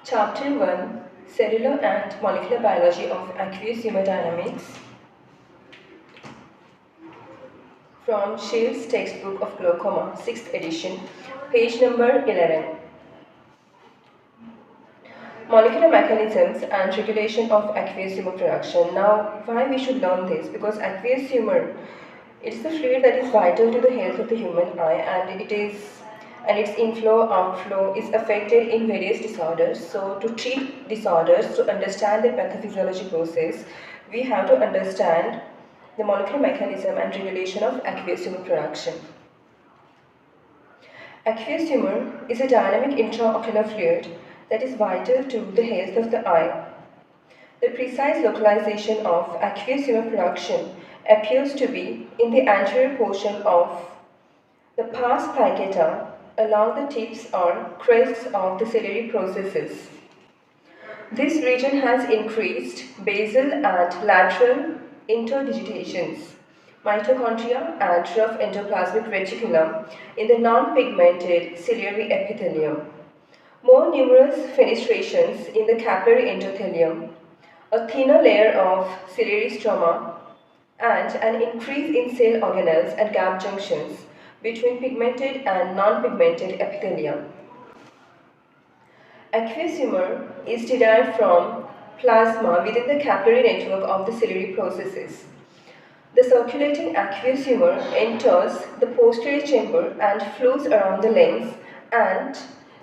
Chapter 1, Cellular and Molecular Biology of Aqueous Hemodynamics, from Shields' Textbook of Glaucoma, 6th edition, page number 11. Molecular mechanisms and regulation of aqueous humor production. Now, why we should learn this? Because aqueous humor, it is the fluid that is vital to the health of the human eye, and its inflow outflow is affected in various disorders. So, to treat disorders, to understand the pathophysiology process, we have to understand the molecular mechanism and regulation of aqueous humor production. Aqueous humor is a dynamic intraocular fluid that is vital to the health of the eye. The precise localization of aqueous humor production appears to be in the anterior portion of the pars plicatum along the tips or crests of the ciliary processes. This region has increased basal and lateral interdigitations, mitochondria, and rough endoplasmic reticulum in the non-pigmented ciliary epithelium. More numerous fenestrations in the capillary endothelium, a thinner layer of ciliary stroma, and an increase in cell organelles and gap junctions between pigmented and non-pigmented epithelium. Aqueous humor is derived from plasma within the capillary network of the ciliary processes. The circulating aqueous humor enters the posterior chamber and flows around the lens, and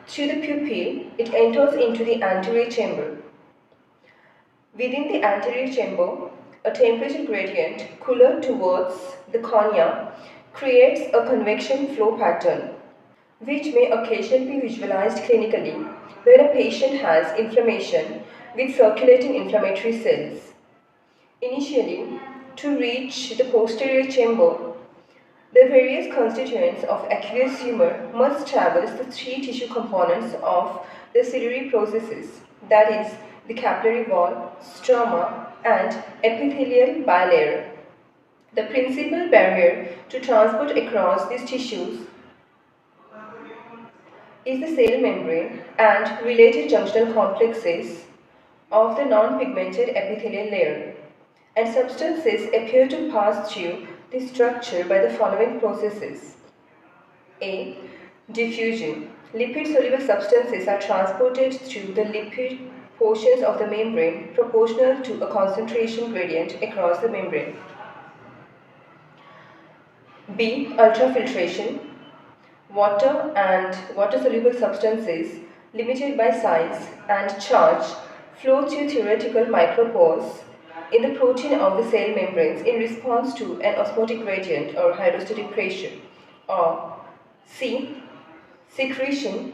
through the pupil it enters into the anterior chamber. Within the anterior chamber, a temperature gradient cooler towards the cornea creates a convection flow pattern, which may occasionally be visualized clinically when a patient has inflammation with circulating inflammatory cells. Initially, to reach the posterior chamber, the various constituents of aqueous humor must traverse the three tissue components of the ciliary processes, that is, the capillary wall, stroma, and epithelial bilayer. The principal barrier to transport across these tissues is the cell membrane and related junctional complexes of the non-pigmented epithelial layer, and substances appear to pass through this structure by the following processes. A. Diffusion. Lipid-soluble substances are transported through the lipid portions of the membrane proportional to a concentration gradient across the membrane. B. Ultrafiltration. Water and water-soluble substances, limited by size and charge, flow through theoretical micropores in the protein of the cell membranes in response to an osmotic gradient or hydrostatic pressure. Or C. Secretion.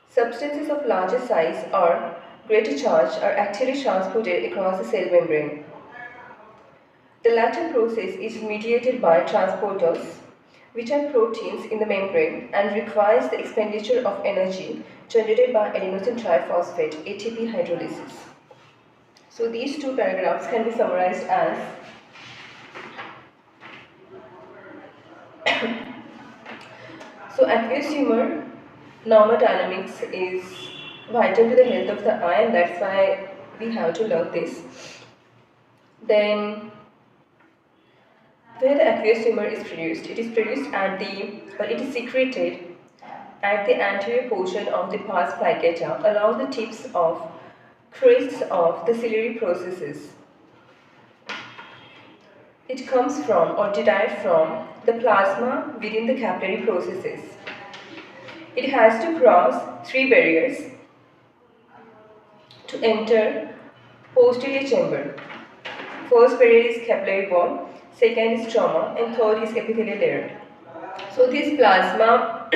Substances of larger size or greater charge are actively transported across the cell membrane. The latter process is mediated by transporters, which are proteins in the membrane, and requires the expenditure of energy generated by adenosine triphosphate ATP hydrolysis. So these two paragraphs can be summarized as so aqueous humor normodynamics is vital to the health of the eye, and that's why we have to learn this. Then where the aqueous humor is produced, it is produced at the, or it is secreted at the anterior portion of the pars plicatum along the tips of crests of the ciliary processes. It comes from or derived from the plasma within the capillary processes. It has to cross three barriers to enter posterior chamber. First barrier is capillary wall, second is stroma, and third is epithelial layer. So this plasma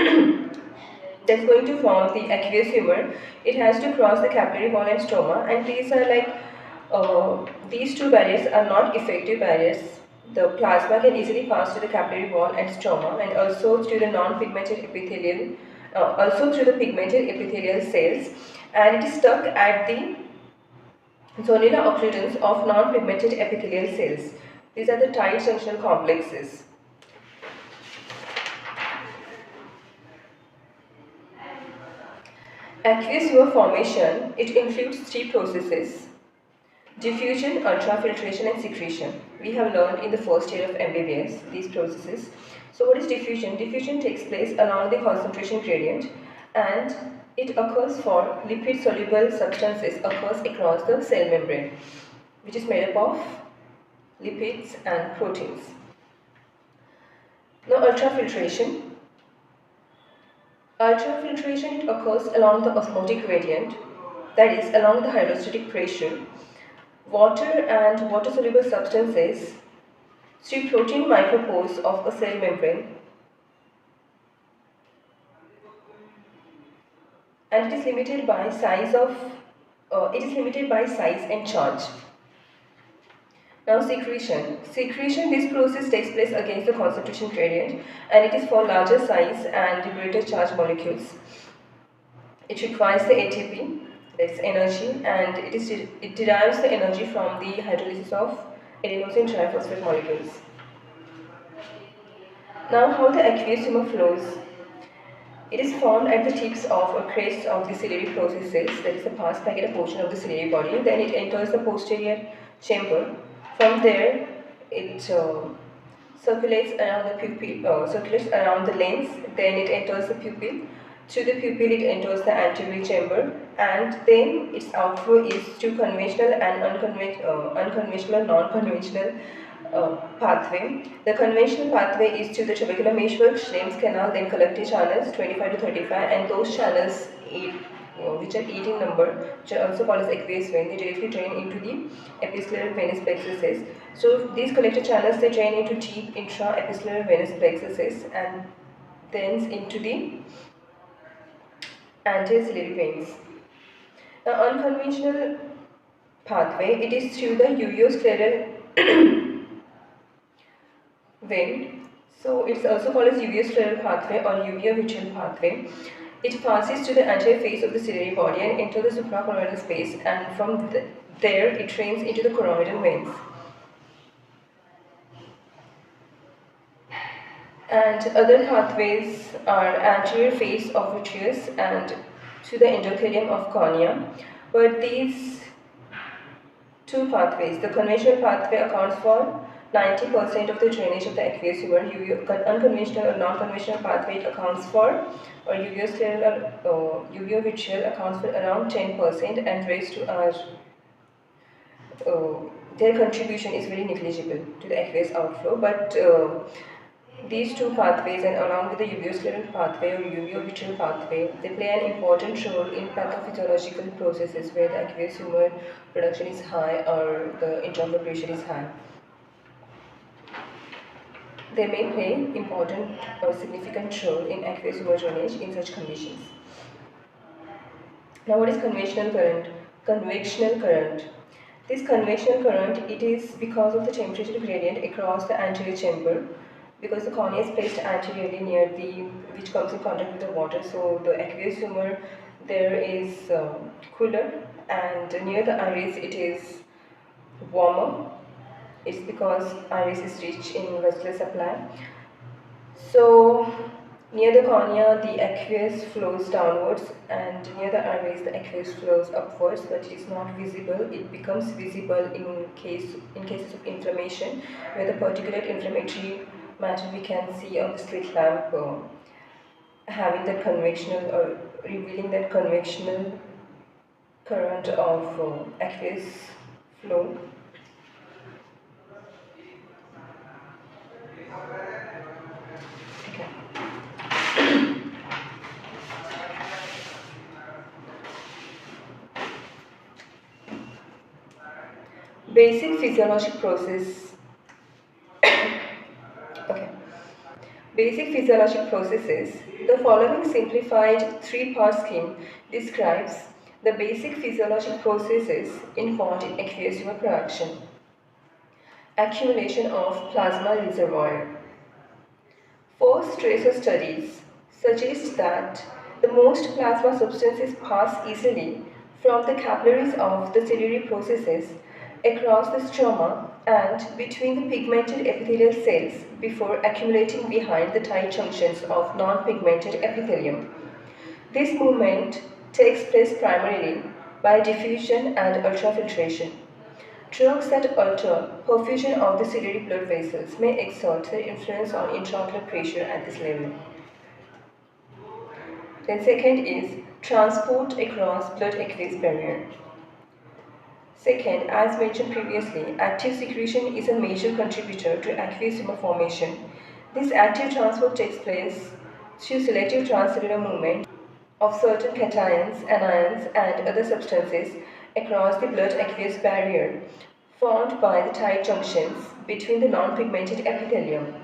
that's going to form the aqueous humor, it has to cross the capillary wall and stroma, and these are these two barriers are not effective barriers. The plasma can easily pass through the capillary wall and stroma, and also through the non-pigmented epithelial, also through the pigmented epithelial cells, and it is stuck at the zonula occludens of non-pigmented epithelial cells. These are the tight junctional complexes. Aqueous humor formation, it includes three processes: diffusion, ultrafiltration and secretion. We have learned in the first year of MBBS these processes. So what is diffusion? Diffusion takes place along the concentration gradient and it occurs for lipid soluble substances occurs across the cell membrane, which is made up of lipids and proteins. Now ultrafiltration. Ultrafiltration, it occurs along the osmotic gradient, that is along the hydrostatic pressure. Water and water-soluble substances through protein micropores of a cell membrane, and it is limited by size and charge. Now secretion. Secretion, this process takes place against the concentration gradient and it is for larger size and greater charge molecules. It requires the ATP, that's energy, and it derives the energy from the hydrolysis of adenosine triphosphate molecules. Now how the aqueous humor flows. It is formed at the tips of or crests of the ciliary processes, that is the pars pagina portion of the ciliary body. Then it enters the posterior chamber. From there, it circulates around the pupil, circulates around the lens. Then it enters the pupil. Through the pupil, it enters the anterior chamber, and then its outflow is through conventional and unconventional, non-conventional pathway. The conventional pathway is through the trabecular meshwork, Schlemm's canal, then collective channels 25 to 35, and those channels which are 8 in number, which are also called as aqueous vein, they directly drain into the epicellary venous plexuses. So these collective channels, they drain into deep intra-epicellary venous plexuses and thence into the anterior ciliary veins. The unconventional pathway, it is through the uveoscleral vein. So it's also called as uveoscleral pathway or uveovitreal pathway. It passes to the anterior face of the ciliary body and enters the suprachoroidal space, and from there it drains into the choroidal veins. And other pathways are anterior face of vitreous and to the endothelium of cornea. But these two pathways, the conventional pathway accounts for 90% of the drainage of the aqueous humor. Unconventional or non-conventional pathway accounts for, or uveoscleral or uveovitreal accounts for around 10%, and rest to our their contribution is very negligible to the aqueous outflow. But these two pathways, and along with the uveoscleral pathway or uveovitreal pathway, they play an important role in pathophysiological processes where the aqueous humor production is high or the intraocular pressure is high. They may play important or significant role in aqueous humor drainage in such conditions. Now, what is convectional current? Convectional current. This convectional current, it is because of the temperature gradient across the anterior chamber, because the cornea is placed anteriorly near which comes in contact with the water. So the aqueous humor there is cooler, and near the iris it is warmer. It's because iris is rich in vascular supply. So near the cornea the aqueous flows downwards, and near the iris the aqueous flows upwards, but it is not visible. It becomes visible in cases of inflammation, where the particulate inflammatory matter we can see on the slit lamp having that convectional or revealing that convectional current of aqueous flow. Okay. Basic physiologic process. Okay. Basic physiologic processes. The following simplified three-part scheme describes the basic physiologic processes involved in aqueous humor production. Accumulation of plasma reservoir. First tracer studies suggest that the most plasma substances pass easily from the capillaries of the ciliary processes across the stroma and between the pigmented epithelial cells before accumulating behind the tight junctions of non-pigmented epithelium. This movement takes place primarily by diffusion and ultrafiltration. Drugs that alter perfusion of the ciliary blood vessels may exert their influence on intraocular pressure at this level. Then second is transport across blood-aqueous barrier. Second, as mentioned previously, active secretion is a major contributor to aqueous humor formation. This active transport takes place through selective transcellular movement of certain cations, anions, and other substances across the blood-aqueous barrier formed by the tight junctions between the non-pigmented epithelium.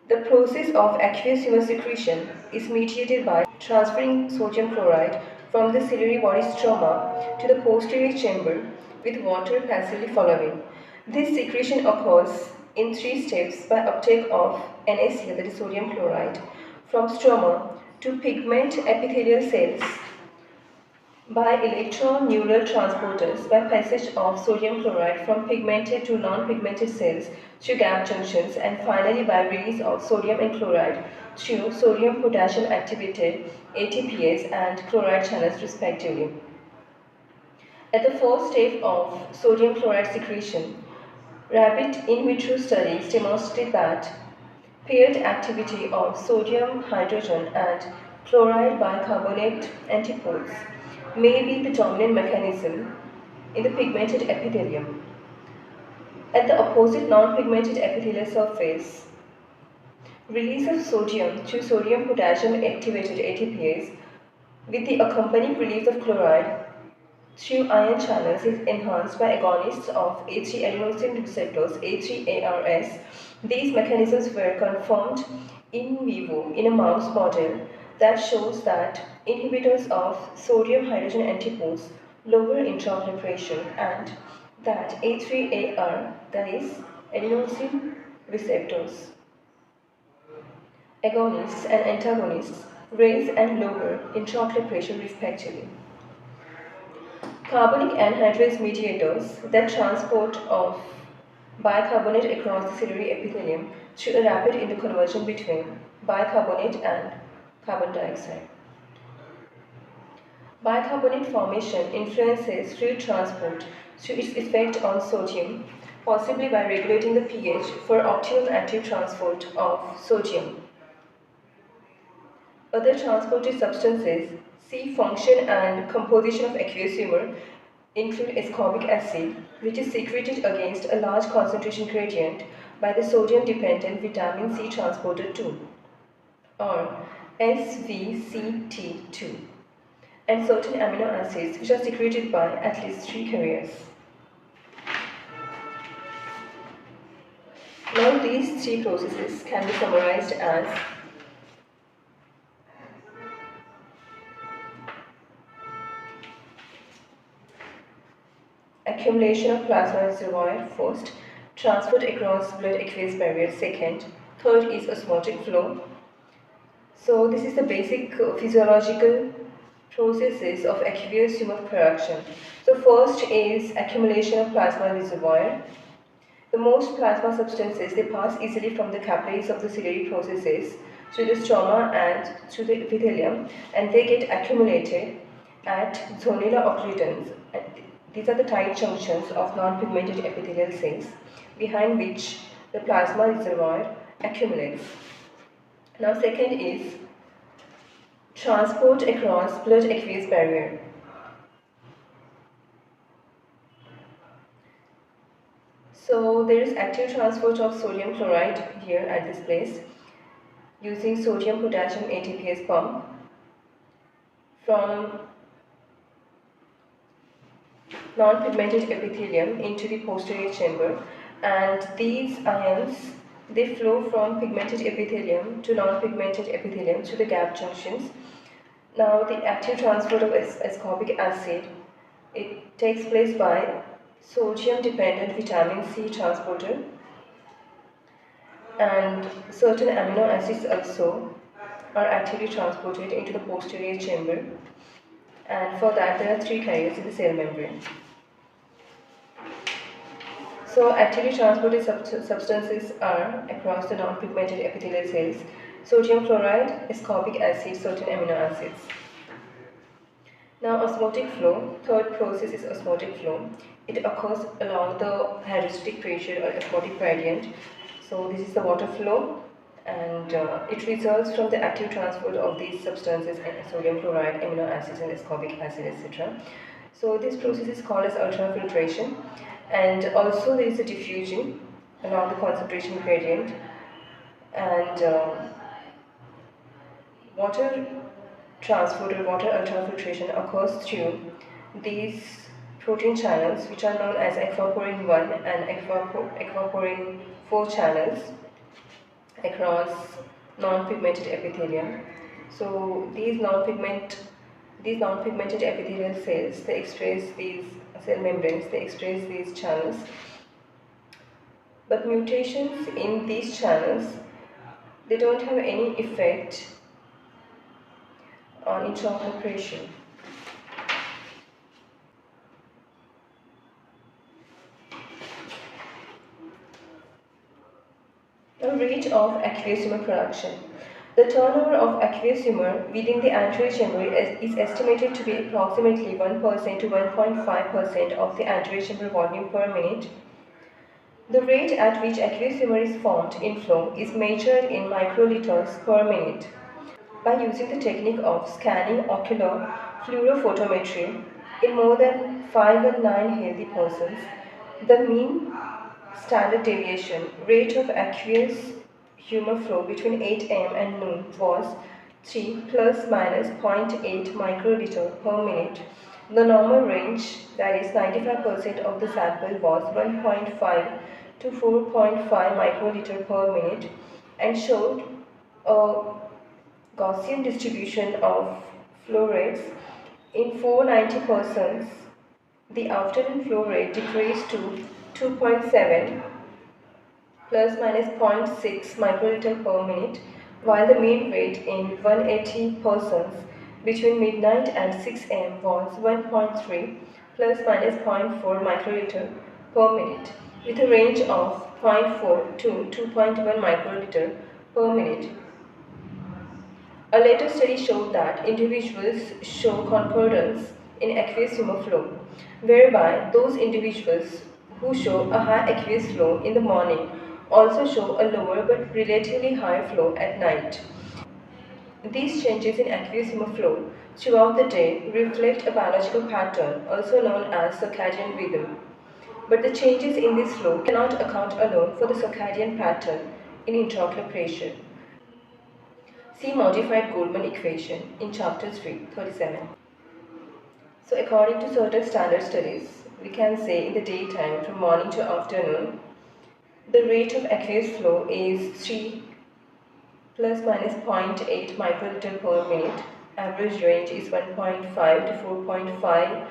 The process of aqueous humor secretion is mediated by transferring sodium chloride from the ciliary body stroma to the posterior chamber with water passively following. This secretion occurs in three steps by uptake of NaCl, that is sodium chloride, from stroma to pigment epithelial cells by electron-neural transporters by passage of sodium chloride from pigmented to non-pigmented cells through gap junctions, and finally by release of sodium and chloride through sodium-potassium activated ATPase and chloride channels respectively. At the first step of sodium chloride secretion, rabbit in vitro studies demonstrated that paired activity of sodium, hydrogen and chloride bicarbonate antipodes may be the dominant mechanism in the pigmented epithelium. At the opposite non-pigmented epithelial surface, release of sodium through sodium-potassium activated ATPase with the accompanying release of chloride through ion channels is enhanced by agonists of A3-adenosine receptors, A3-ARS. These mechanisms were confirmed in vivo in a mouse model that shows that inhibitors of sodium-hydrogen antipodes lower intraocular pressure, and that A3-AR, that is adenosine receptors, agonists and antagonists raise and lower intraocular pressure respectively. Carbonic anhydrase mediators that transport of bicarbonate across the ciliary epithelium through a rapid interconversion between bicarbonate and carbon dioxide. Bicarbonate formation influences fluid transport through its effect on sodium, possibly by regulating the pH for optimum active transport of sodium. Other transported substances see function and composition of aqueous humor include ascorbic acid, which is secreted against a large concentration gradient by the sodium-dependent vitamin C transporter 2, or SVCT2, and certain amino acids which are secreted by at least 3 carriers. Now these 3 processes can be summarized as accumulation of plasma reservoir first, transport across blood aqueous barrier second, third is osmotic flow. So this is the basic physiological processes of aqueous humor production. So first is accumulation of plasma reservoir. The most plasma substances, they pass easily from the capillaries of the ciliary processes through the stroma and through the epithelium, and they get accumulated at zonula occludens. These are the tight junctions of non-pigmented epithelial cells behind which the plasma reservoir accumulates. Now second is transport across blood aqueous barrier. So there is active transport of sodium chloride here at this place using sodium potassium ATPase pump from non-pigmented epithelium into the posterior chamber, and these ions, they flow from pigmented epithelium to non-pigmented epithelium through the gap junctions. Now the active transport of ascorbic acid, it takes place by sodium-dependent vitamin C transporter, and certain amino acids also are actively transported into the posterior chamber, and for that there are 3 carriers in the cell membrane. So actively transported substances are across the non-pigmented epithelial cells: sodium chloride, ascorbic acid, certain amino acids. Now osmotic flow, third process is osmotic flow. It occurs along the hydrostatic pressure or osmotic gradient. So this is the water flow, and it results from the active transport of these substances sodium chloride, amino acids and ascorbic acid, etc. So this process is called as ultrafiltration, and also there is a diffusion along the concentration gradient, and water transport or water ultrafiltration occurs through these protein channels, which are known as aquaporin 1 and aquaporin 4 channels across non-pigmented epithelium. So these non-pigmented epithelial cells, they express these cell membranes, they express these channels. But mutations in these channels, they don't have any effect on intraocular pressure. The rate of aqueous humor production. The turnover of aqueous humor within the anterior chamber is estimated to be approximately 1% to 1.5% of the anterior chamber volume per minute. The rate at which aqueous humor is formed in flow is measured in microliters per minute. By using the technique of scanning ocular fluorophotometry in more than 5 and 9 healthy persons, the mean standard deviation rate of aqueous humor flow between 8 am and noon was 3 plus minus 0.8 microliter per minute. The normal range, that is 95% of the sample, was 1.5 to 4.5 microliter per minute and showed a Gaussian distribution of flow rates. In 490 persons, the afternoon flow rate decreased to 2.7 plus minus 0.6 microliter per minute, while the mean rate in 180 persons between midnight and 6 am was 1.3 plus minus 0.4 microliter per minute, with a range of 0.4 to 2.1 microliter per minute. A later study showed that individuals show concordance in aqueous humor flow, whereby those individuals who show a high aqueous flow in the morning also show a lower but relatively higher flow at night. These changes in aqueous humor flow throughout the day reflect a biological pattern also known as circadian rhythm. But the changes in this flow cannot account alone for the circadian pattern in intraocular pressure. See modified Goldman equation in chapter 3, 37. So according to certain standard studies, we can say in the daytime from morning to afternoon, the rate of aqueous flow is 3 plus minus 0.8 microliter per minute. Average range is 1.5 to 4.5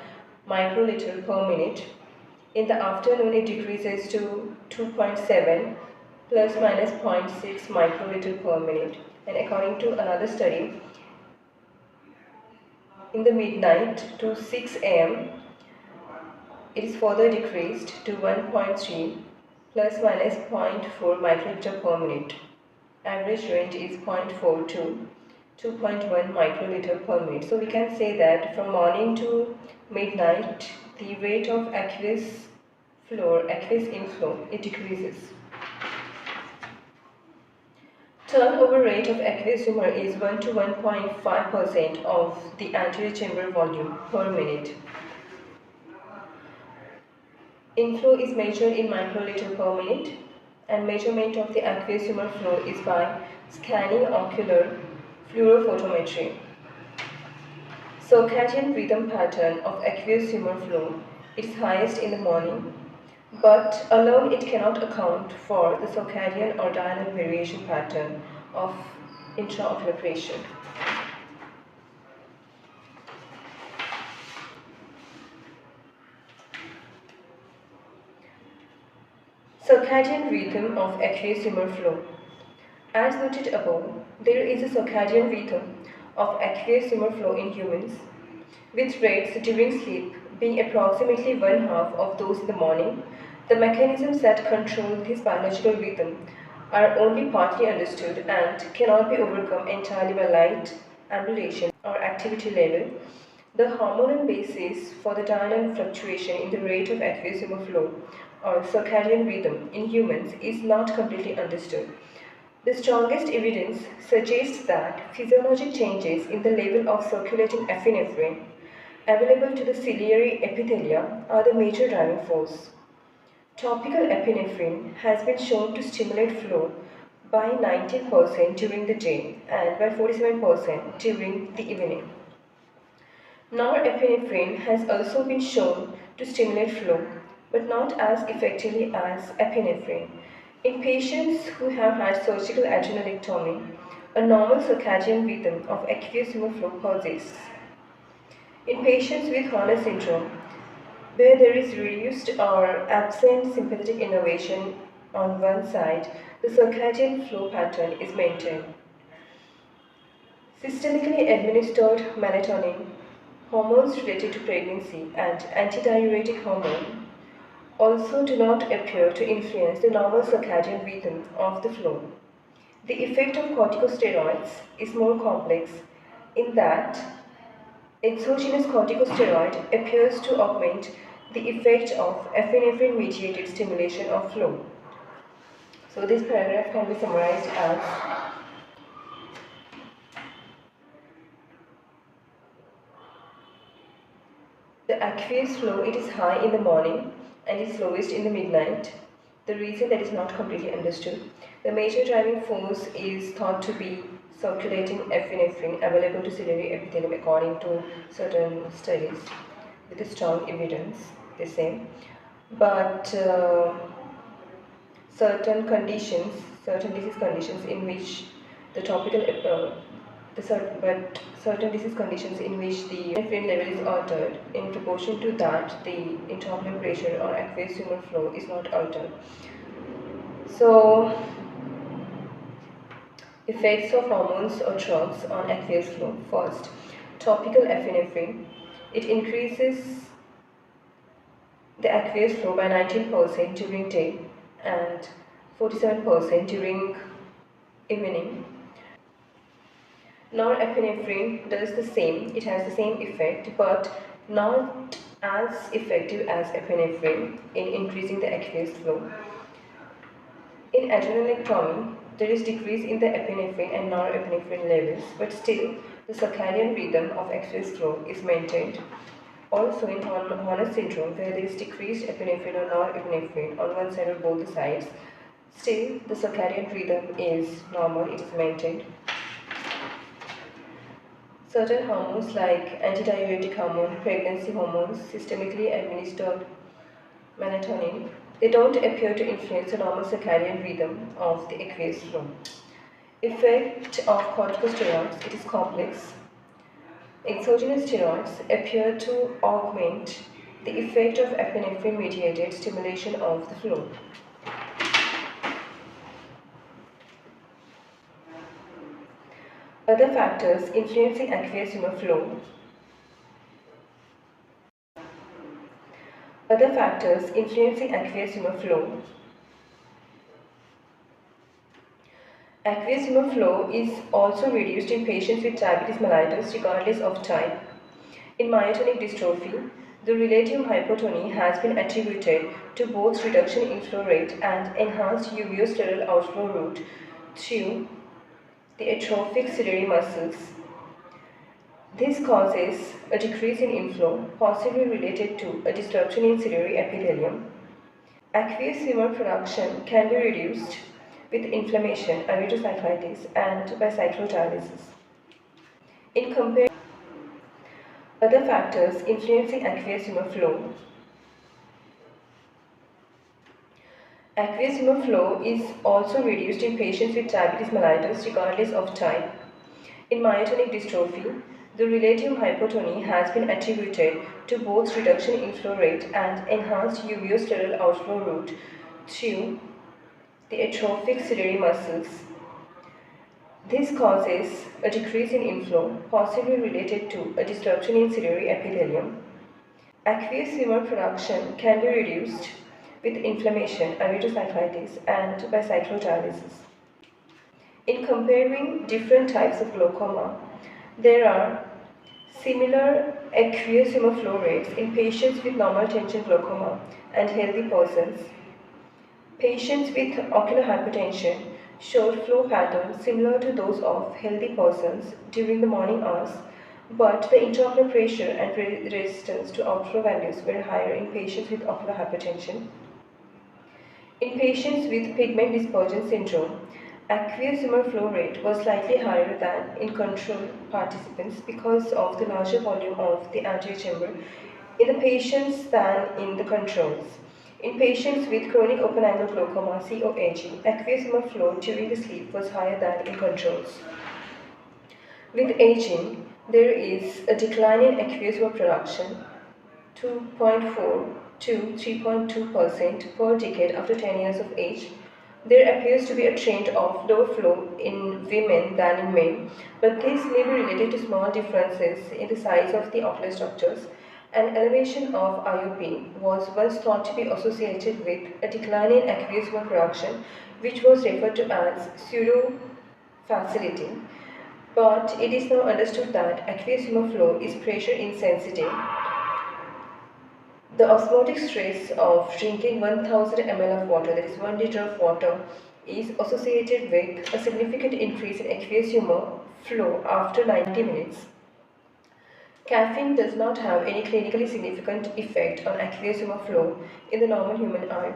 microliter per minute. In the afternoon, it decreases to 2.7 plus minus 0.6 microliter per minute. And according to another study, in the midnight to 6 am, it is further decreased to 1.3 plus minus 0.4 microliter per minute. Average range is 0.4 to 2.1 microliter per minute. So we can say that from morning to midnight, the rate of aqueous inflow, it decreases. Turnover rate of aqueous humor is 1 to 1.5% of the anterior chamber volume per minute. Inflow is measured in microliter per minute, and measurement of the aqueous humor flow is by scanning ocular fluorophotometry. Circadian rhythm pattern of aqueous humor flow is highest in the morning, but alone it cannot account for the circadian or diurnal variation pattern of intraocular pressure. Circadian rhythm of aqueous humor flow. As noted above, there is a circadian rhythm of aqueous humor flow in humans, with rates during sleep being approximately one half of those in the morning. The mechanisms that control this biological rhythm are only partly understood and cannot be overcome entirely by light, ambulation, or activity level. The hormonal basis for the dynamic fluctuation in the rate of aqueous humor flow, or circadian rhythm, in humans is not completely understood. The strongest evidence suggests that physiologic changes in the level of circulating epinephrine available to the ciliary epithelia are the major driving force. Topical epinephrine has been shown to stimulate flow by 19% during the day and by 47% during the evening. Norepinephrine has also been shown to stimulate flow, but not as effectively as epinephrine. In patients who have had surgical adrenalectomy, a normal circadian rhythm of aqueous humor flow persists. In patients with Horner syndrome, where there is reduced or absent sympathetic innervation on one side, the circadian flow pattern is maintained. Systemically administered melatonin, hormones related to pregnancy, and antidiuretic hormone also do not appear to influence the normal circadian rhythm of the flow. The effect of corticosteroids is more complex in that exogenous corticosteroid appears to augment the effect of epinephrine-mediated stimulation of flow. So this paragraph can be summarized as the aqueous flow, it is high in the morning and is lowest in the midnight. The reason that is not completely understood. The major driving force is thought to be circulating epinephrine available to ciliary epithelium according to certain studies with strong evidence, they say. But certain disease conditions in which the topical certain disease conditions in which the epinephrine level is altered, in proportion to that the intraocular pressure or aqueous humor flow is not altered. So, effects of hormones or drugs on aqueous flow. First, topical epinephrine. It increases the aqueous flow by 19% during day and 47% during evening. Norepinephrine does the same, it has the same effect, but not as effective as epinephrine in increasing the aqueous flow. In adrenalectomy, there is decrease in the epinephrine and norepinephrine levels, but still the circadian rhythm of aqueous flow is maintained. Also in Horner syndrome, where there is decreased epinephrine or norepinephrine on one side or both the sides, still the circadian rhythm is normal, it is maintained. Certain hormones like antidiuretic hormone, pregnancy hormones, systemically administered melatonin, they don't appear to influence the normal circadian rhythm of the aqueous flow. Effect of corticosteroids, it is complex. Exogenous steroids appear to augment the effect of epinephrine-mediated stimulation of the flow. Other factors influencing aqueous humor flow. Other factors influencing aqueous humor flow. Aqueous humor flow is also reduced in patients with diabetes mellitus regardless of type. In myotonic dystrophy, the relative hypotony has been attributed to both reduction in flow rate and enhanced uveoscleral outflow route through the atrophic ciliary muscles. This causes a decrease in inflow, possibly related to a disruption in ciliary epithelium. Aqueous humor production can be reduced with inflammation, uveitis, and by cyclodialysis. In comparison, other factors influencing aqueous humor flow. Aqueous humor flow is also reduced in patients with diabetes mellitus regardless of type. In myotonic dystrophy, the relative hypotony has been attributed to both reduction in flow rate and enhanced uveoscleral outflow route through the atrophic ciliary muscles. This causes a decrease in inflow, possibly related to a disruption in ciliary epithelium. Aqueous humor production can be reduced with inflammation, uveitis, and by cyclodialysis. In comparing different types of glaucoma, there are Similar aqueous humor flow rates in patients with normal tension glaucoma and healthy persons. Patients with ocular hypertension showed flow patterns similar to those of healthy persons during the morning hours, but the intraocular pressure and resistance to outflow values were higher in patients with ocular hypertension. In patients with pigment dispersion syndrome, aqueous humor flow rate was slightly higher than in control participants because of the larger volume of the anterior chamber in the patients than in the controls. In patients with chronic open-angle glaucoma (COAG), aqueous humor flow during the sleep was higher than in controls. With aging, there is a decline in aqueous humor production, 2.4 to 3.2% per decade after 10 years of age. There appears to be a trend of lower flow in women than in men, but this may be related to small differences in the size of the ocular structures. An elevation of IOP was once thought to be associated with a decline in aqueous humor production, which was referred to as pseudo-facility. But it is now understood that aqueous humor flow is pressure insensitive. The osmotic stress of drinking 1000 ml of water, that is 1 liter of water, is associated with a significant increase in aqueous humor flow after 90 minutes. Caffeine does not have any clinically significant effect on aqueous humor flow in the normal human eye.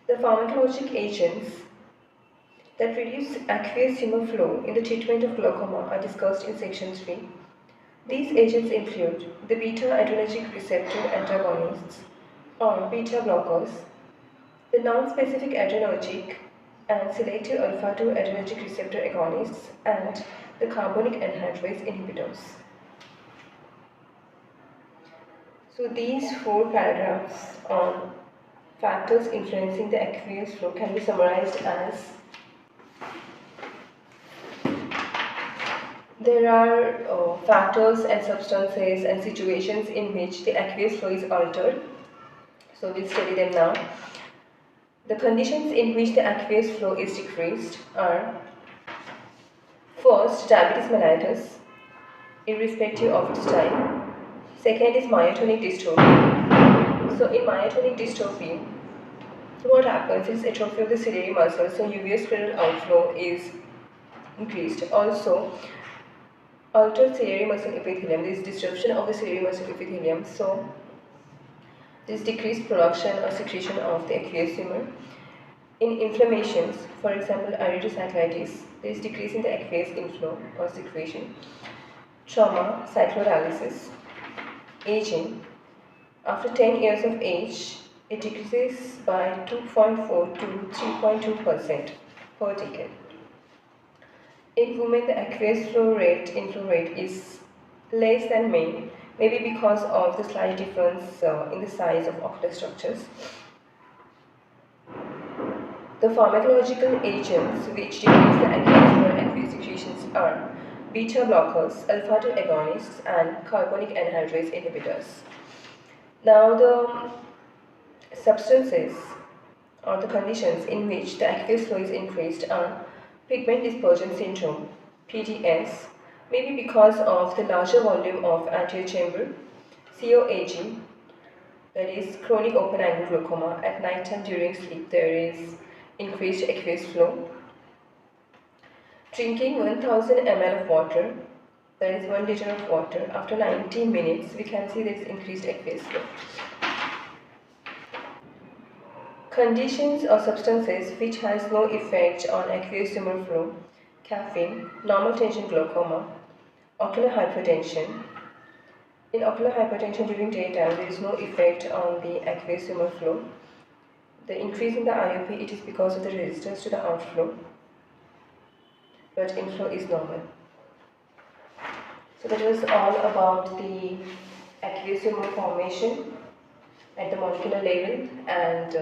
The pharmacologic agents that reduce aqueous humor flow in the treatment of glaucoma are discussed in section 3. These agents include the beta-adrenergic receptor antagonists or beta blockers, the non-specific adrenergic and selective alpha-2 adrenergic receptor agonists, and the carbonic anhydrase inhibitors. So these 4 paragraphs on factors influencing the aqueous flow can be summarized as: there are factors and substances and situations in which the aqueous flow is altered. So we'll study them now. The conditions in which the aqueous flow is decreased are: first, diabetes mellitus, irrespective of its type. Second is myotonic dystrophy. So in myotonic dystrophy, what happens is atrophy of the ciliary muscle, so uveal scleral outflow is increased. Also, altered ciliary muscle epithelium, there is disruption of the ciliary muscle epithelium, so there is decreased production or secretion of the aqueous humor. In inflammations, for example iridocyclitis, there is decrease in the aqueous inflow or secretion. Trauma, cyclodialysis. Aging, after 10 years of age, it decreases by 2.4 to 3.2% per decade. In women, the aqueous inflow rate is less than men, maybe because of the slight difference in the size of ocular structures. The pharmacological agents which decrease the aqueous humor and aqueous secretions are beta blockers, alpha-2 agonists, and carbonic anhydrase inhibitors. Now the substances or the conditions in which the aqueous flow is increased are pigment dispersion syndrome, PDS, maybe because of the larger volume of anterior chamber. COAG, that is chronic open angle glaucoma, at night time during sleep there is increased aqueous flow. Drinking 1000 ml of water, that is 1 liter of water, after 90 minutes we can see there is increased aqueous flow. Conditions or substances which has no effect on aqueous humor flow: caffeine, normal tension glaucoma, ocular hypertension. In ocular hypertension during daytime there is no effect on the aqueous humor flow. The increase in the IOP, it is because of the resistance to the outflow, but inflow is normal. So that was all about the aqueous humor formation at the molecular level and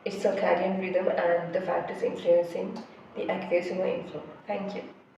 its circadian rhythm and the factors influencing the aqueous humor inflow. Thank you.